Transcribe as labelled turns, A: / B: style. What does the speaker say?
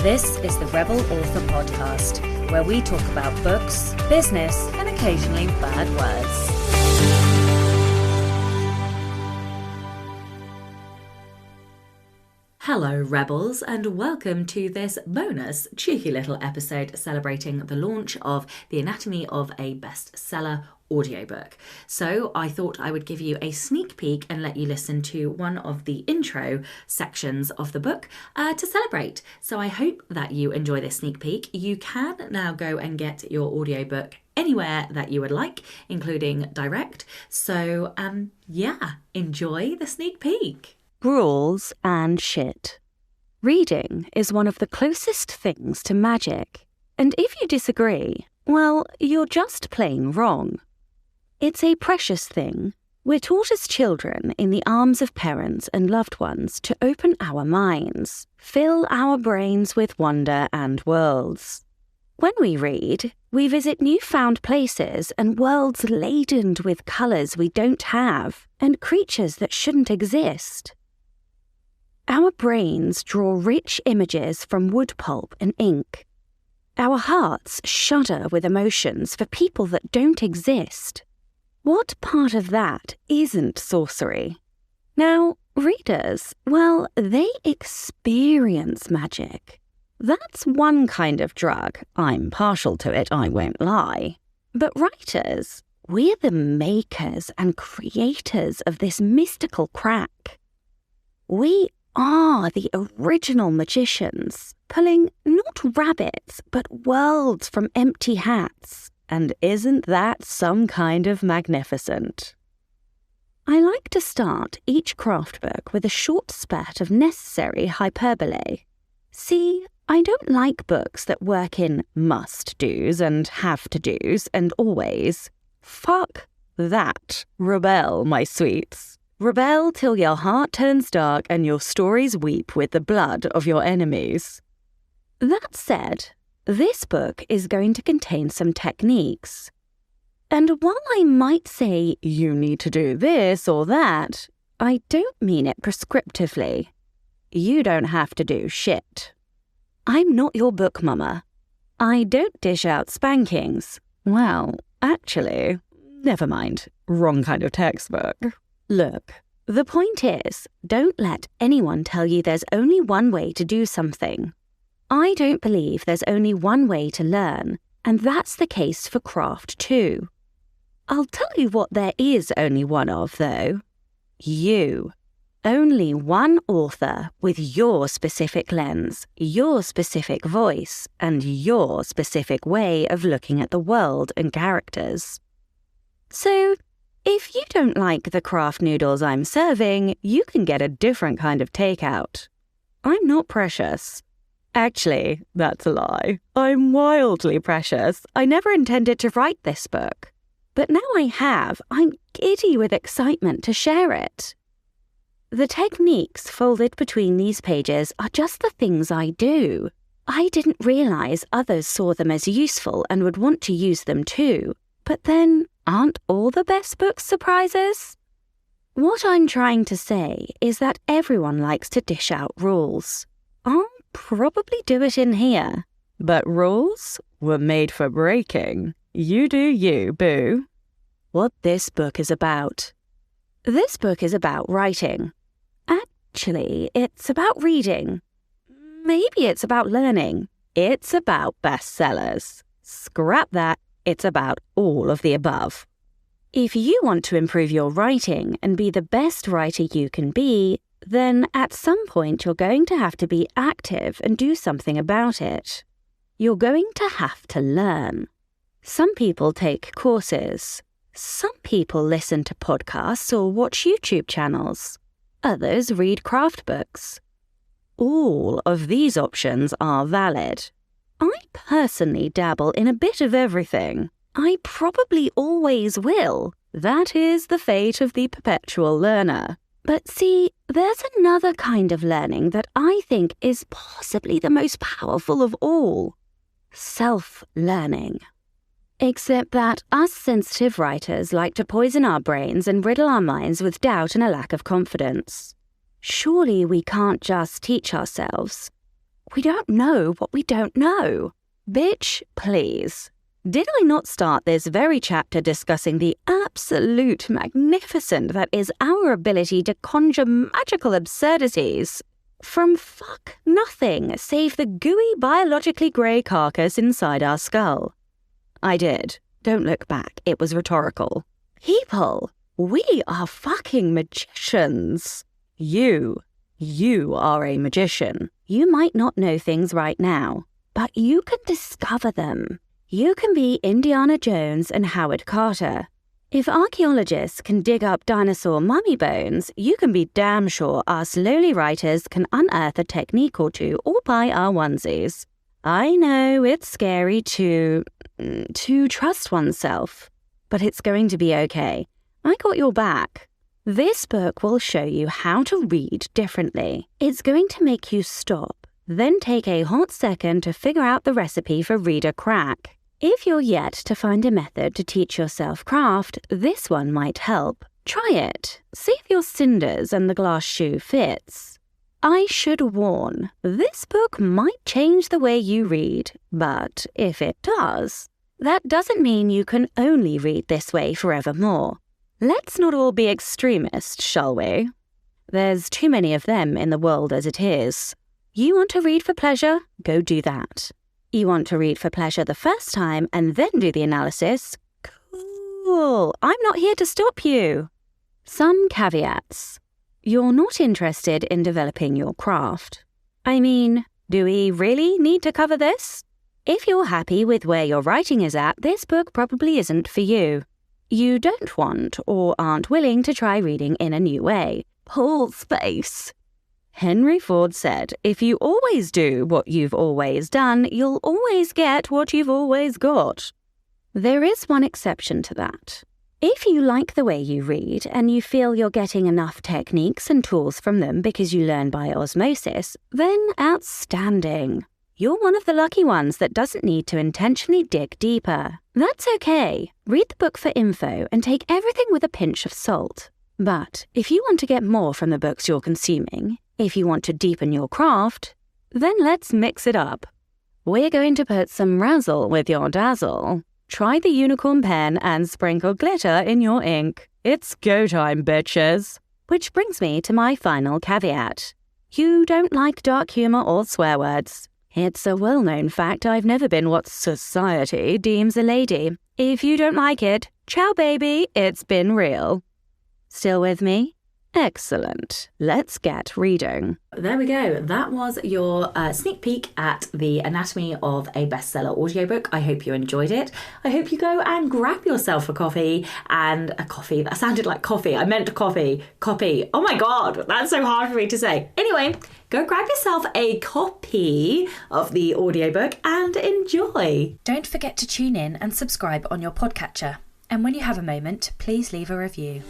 A: This is the Rebel Author Podcast, where we talk about books, business, and occasionally bad words. Hello Rebels, and welcome to this bonus cheeky little episode celebrating the launch of The Anatomy of a Bestseller audiobook. So I thought I would give you a sneak peek and let you listen to one of the intro sections of the book to celebrate. So I hope that you enjoy this sneak peek. You can now go and get your audiobook anywhere that you would like, including direct. So enjoy the sneak peek.
B: Rules and shit. Reading is one of the closest things to magic, and if you disagree, well, you're just plain wrong. It's a precious thing. We're taught as children in the arms of parents and loved ones to open our minds, fill our brains with wonder and worlds. When we read, we visit newfound places and worlds laden with colours we don't have, and creatures that shouldn't exist. Our brains draw rich images from wood pulp and ink. Our hearts shudder with emotions for people that don't exist. What part of that isn't sorcery? Now, readers, well, they experience magic. That's one kind of drug. I'm partial to it, I won't lie. But writers, we're the makers and creators of this mystical crack. We are the original magicians, pulling not rabbits, but worlds from empty hats. And isn't that some kind of magnificent? I like to start each craft book with a short spat of necessary hyperbole. See, I don't like books that work in must-dos and have-to-dos and always. Fuck that. Rebel, my sweets. Rebel till your heart turns dark and your stories weep with the blood of your enemies. That said, this book is going to contain some techniques. And while I might say you need to do this or that, I don't mean it prescriptively. You don't have to do shit. I'm not your book mama. I don't dish out spankings. Well, actually, never mind. Wrong kind of textbook. Look, the point is, don't let anyone tell you there's only one way to do something. I don't believe there's only one way to learn, and that's the case for craft too. I'll tell you what there is only one of, though. You. Only one author with your specific lens, your specific voice, and your specific way of looking at the world and characters. So, if you don't like the craft noodles I'm serving, you can get a different kind of takeout. I'm not precious. Actually, that's a lie. I'm wildly precious. I never intended to write this book. But now I have, I'm giddy with excitement to share it. The techniques folded between these pages are just the things I do. I didn't realize others saw them as useful and would want to use them too. But then, aren't all the best books surprises? What I'm trying to say is that everyone likes to dish out rules. I'll probably do it in here. But rules were made for breaking. You do you, boo. What this book is about. This book is about writing. Actually, it's about reading. Maybe it's about learning. It's about bestsellers. Scrap that. It's about all of the above. If you want to improve your writing and be the best writer you can be, then at some point you're going to have to be active and do something about it. You're going to have to learn. Some people take courses. Some people listen to podcasts or watch YouTube channels. Others read craft books. All of these options are valid. I personally dabble in a bit of everything. I probably always will. That is the fate of the perpetual learner. But see, there's another kind of learning that I think is possibly the most powerful of all. Self-learning. Except that us sensitive writers like to poison our brains and riddle our minds with doubt and a lack of confidence. Surely we can't just teach ourselves. We don't know what we don't know. Bitch, please. Did I not start this very chapter discussing the absolute magnificent that is our ability to conjure magical absurdities from fuck nothing save the gooey biologically grey carcass inside our skull? I did. Don't look back. It was rhetorical. People, we are fucking magicians. You are a magician. You might not know things right now, but you can discover them. You can be Indiana Jones and Howard Carter. If archaeologists can dig up dinosaur mummy bones, you can be damn sure us lowly writers can unearth a technique or two all by our onesies. I know it's scary to trust oneself, but it's going to be okay. I got your back. This book will show you how to read differently. It's going to make you stop, then take a hot second to figure out the recipe for reader crack. If you're yet to find a method to teach yourself craft, this one might help. Try it. See if your cinders and the glass shoe fits. I should warn, this book might change the way you read, but if it does, that doesn't mean you can only read this way forevermore. Let's not all be extremists, shall we? There's too many of them in the world as it is. You want to read for pleasure? Go do that. You want to read for pleasure the first time and then do the analysis? Cool. I'm not here to stop you. Some caveats. You're not interested in developing your craft. I mean, do we really need to cover this? If you're happy with where your writing is at, this book probably isn't for you. You don't want or aren't willing to try reading in a new way. Paul's face. Henry Ford said, if you always do what you've always done, you'll always get what you've always got. There is one exception to that. If you like the way you read and you feel you're getting enough techniques and tools from them because you learn by osmosis, then outstanding. You're one of the lucky ones that doesn't need to intentionally dig deeper. That's okay. Read the book for info and take everything with a pinch of salt. But if you want to get more from the books you're consuming, if you want to deepen your craft, then let's mix it up. We're going to put some razzle with your dazzle. Try the unicorn pen and sprinkle glitter in your ink. It's go time, bitches. Which brings me to my final caveat. You don't like dark humor or swear words. It's a well-known fact I've never been what society deems a lady. If you don't like it, ciao baby, it's been real. Still with me? Excellent. Let's get reading.
A: There we go. That was your sneak peek at the Anatomy of a Bestseller audiobook. I hope you enjoyed it. I hope you go and grab yourself a coffee and a coffee. That sounded like coffee. I meant coffee. Copy. Oh my God, that's so hard for me to say. Anyway, go grab yourself a copy of the audiobook and enjoy. Don't forget to tune in and subscribe on your podcatcher. And when you have a moment, please leave a review.